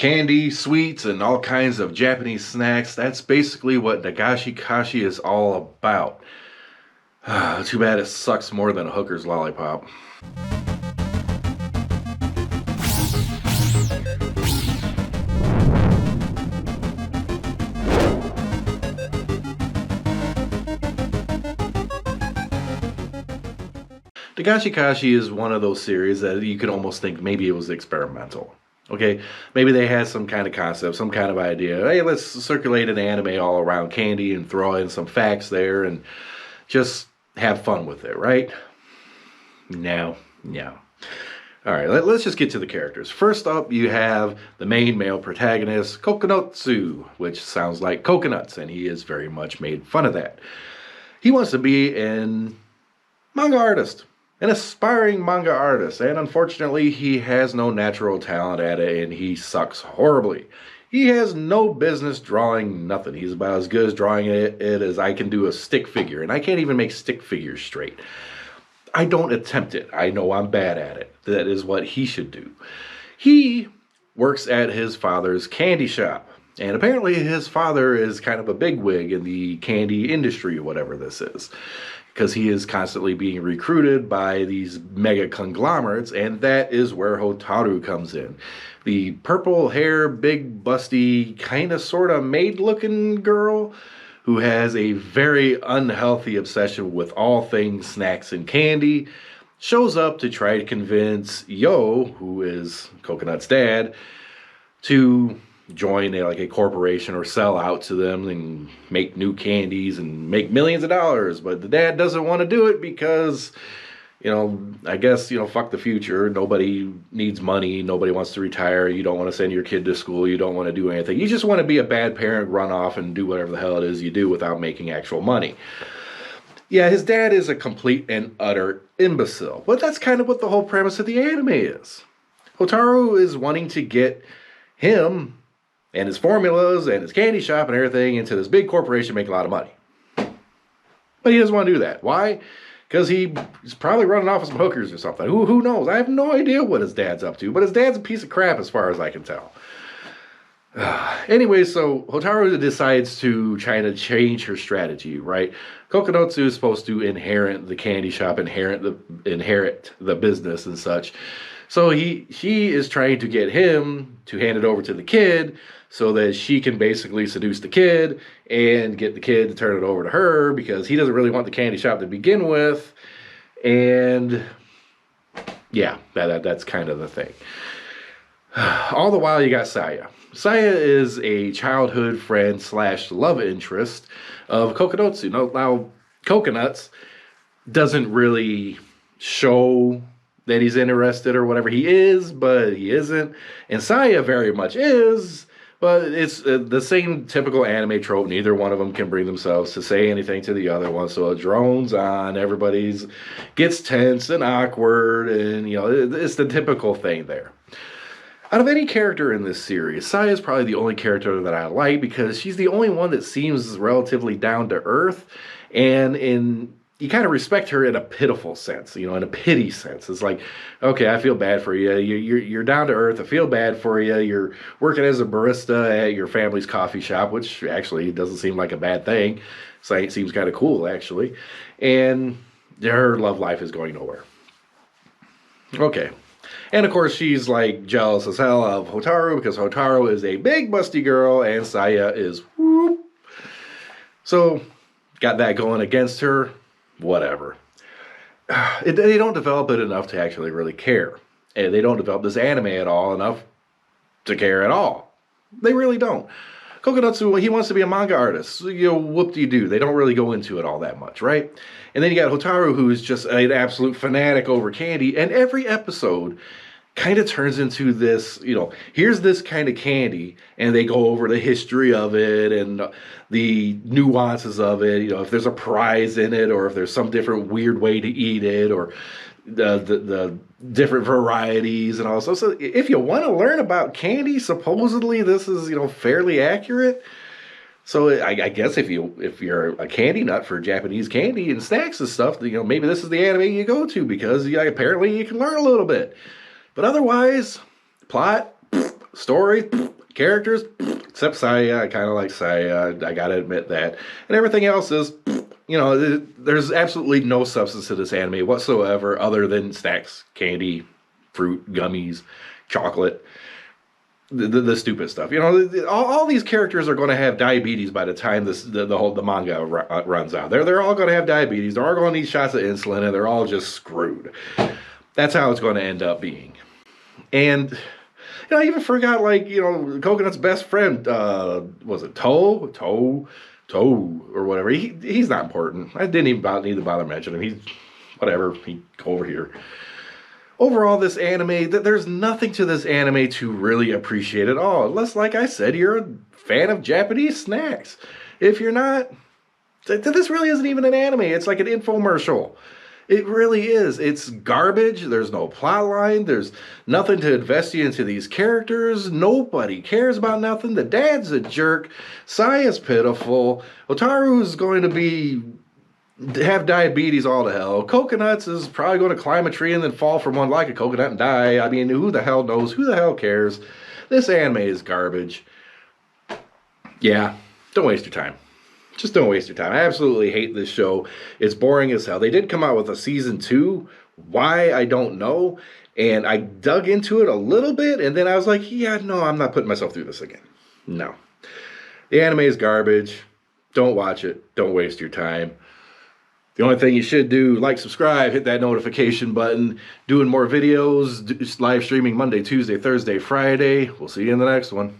candy, sweets, and all kinds of Japanese snacks. That's basically what Dagashi Kashi is all about. Too bad it sucks more than a hooker's lollipop. Dagashi Kashi is one of those series that you could almost think maybe it was experimental. Okay, maybe they had some kind of concept, some kind of idea. Hey, let's circulate an anime all around candy and throw in some facts there and just have fun with it, right? No. All right, let's just get to the characters. First up, you have the main male protagonist, Kokonotsu, which sounds like coconuts, and he is very much made fun of that. He wants to be an manga artist. An aspiring manga artist, and unfortunately he has no natural talent at it and he sucks horribly. He has no business drawing nothing. He's about as good as drawing it as I can do a stick figure, and I can't even make stick figures straight. I don't attempt it. I know I'm bad at it. That is what he should do. He works at his father's candy shop, and apparently his father is kind of a bigwig in the candy industry, whatever this is, because he is constantly being recruited by these mega conglomerates, and that is where Hotaru comes in. The purple hair, big, busty, kind of sort of maid-looking girl who has a very unhealthy obsession with all things snacks and candy, shows up to try to convince Yo, who is Coconut's dad, to join a corporation or sell out to them and make new candies and make millions of dollars. But the dad doesn't want to do it because, I guess, fuck the future. Nobody needs money. Nobody wants to retire. You don't want to send your kid to school. You don't want to do anything. You just want to be a bad parent, run off and do whatever the hell it is you do without making actual money. Yeah, his dad is a complete and utter imbecile. But that's kind of what the whole premise of the anime is. Hotaru is wanting to get him and his formulas and his candy shop and everything into this big corporation, make a lot of money. But he doesn't want to do that. Why? Because he's probably running off with some hookers or something. Who knows? I have no idea what his dad's up to, but his dad's a piece of crap as far as I can tell. Anyway, so Hotaru decides to try to change her strategy, right? Kokonotsu is supposed to inherit the candy shop, inherit the business and such. So she is trying to get him to hand it over to the kid so that she can basically seduce the kid and get the kid to turn it over to her because he doesn't really want the candy shop to begin with. And yeah, that's kind of the thing. All the while you got Saya. Saya is a childhood friend / love interest of Kokonotsu. Now Coconuts doesn't really show that he's interested or whatever. He is, but he isn't. And Saya very much is, but it's the same typical anime trope. Neither one of them can bring themselves to say anything to the other one. So it drones on, everybody's gets tense and awkward, and it's the typical thing there. Out of any character in this series, Saya is probably the only character that I like because she's the only one that seems relatively down to earth, and you kind of respect her in a pitiful sense, in a pity sense. It's like, okay, I feel bad for you. You're down to earth. I feel bad for you. You're working as a barista at your family's coffee shop, which actually doesn't seem like a bad thing. So it seems kind of cool, actually. And her love life is going nowhere. Okay. And of course, she's like jealous as hell of Hotaru because Hotaru is a big busty girl and Saya is whoop. So got that going against her. Whatever. They don't develop it enough to actually really care. And they don't develop this anime at all enough to care at all. They really don't. Kokonotsu, he wants to be a manga artist. Whoop-de-doo. They don't really go into it all that much, right? And then you got Hotaru, who is just an absolute fanatic over candy. And every episode kind of turns into this, here's this kind of candy, and they go over the history of it and the nuances of it, if there's a prize in it or if there's some different weird way to eat it or the different varieties and all. So if you want to learn about candy, supposedly this is, fairly accurate. So I guess if you're a candy nut for Japanese candy and snacks and stuff, maybe this is the anime you go to because apparently you can learn a little bit. But otherwise, plot, story, Characters, except Saya, I kind of like Saya. I gotta admit that. And everything else is, there's absolutely no substance to this anime whatsoever, other than snacks, candy, fruit, gummies, chocolate, the stupid stuff. All these characters are going to have diabetes by the time the manga runs out. They're all going to have diabetes. They're all going to need shots of insulin, and they're all just screwed. That's how it's going to end up being. And I even forgot, Coconut's best friend, was it Toe, or whatever. He's not important. I didn't even need to bother mentioning him. He's whatever. He go over here. Overall, this anime, there's nothing to this anime to really appreciate at all. Unless, like I said, you're a fan of Japanese snacks. If you're not, this really isn't even an anime. It's like an infomercial. It really is. It's garbage. There's no plot line. There's nothing to invest you into these characters. Nobody cares about nothing. The dad's a jerk. Saya's pitiful. Otaru's going to have diabetes all to hell. Coconuts is probably going to climb a tree and then fall from one like a coconut and die. I mean, who the hell knows? Who the hell cares? This anime is garbage. Yeah, don't waste your time. Just don't waste your time. I absolutely hate this show. It's boring as hell. They did come out with a season 2. Why, I don't know. And I dug into it a little bit, and then I was like, yeah, no, I'm not putting myself through this again. No. The anime is garbage. Don't watch it. Don't waste your time. The only thing you should do, like, subscribe, hit that notification button. Doing more videos, live streaming Monday, Tuesday, Thursday, Friday. We'll see you in the next one.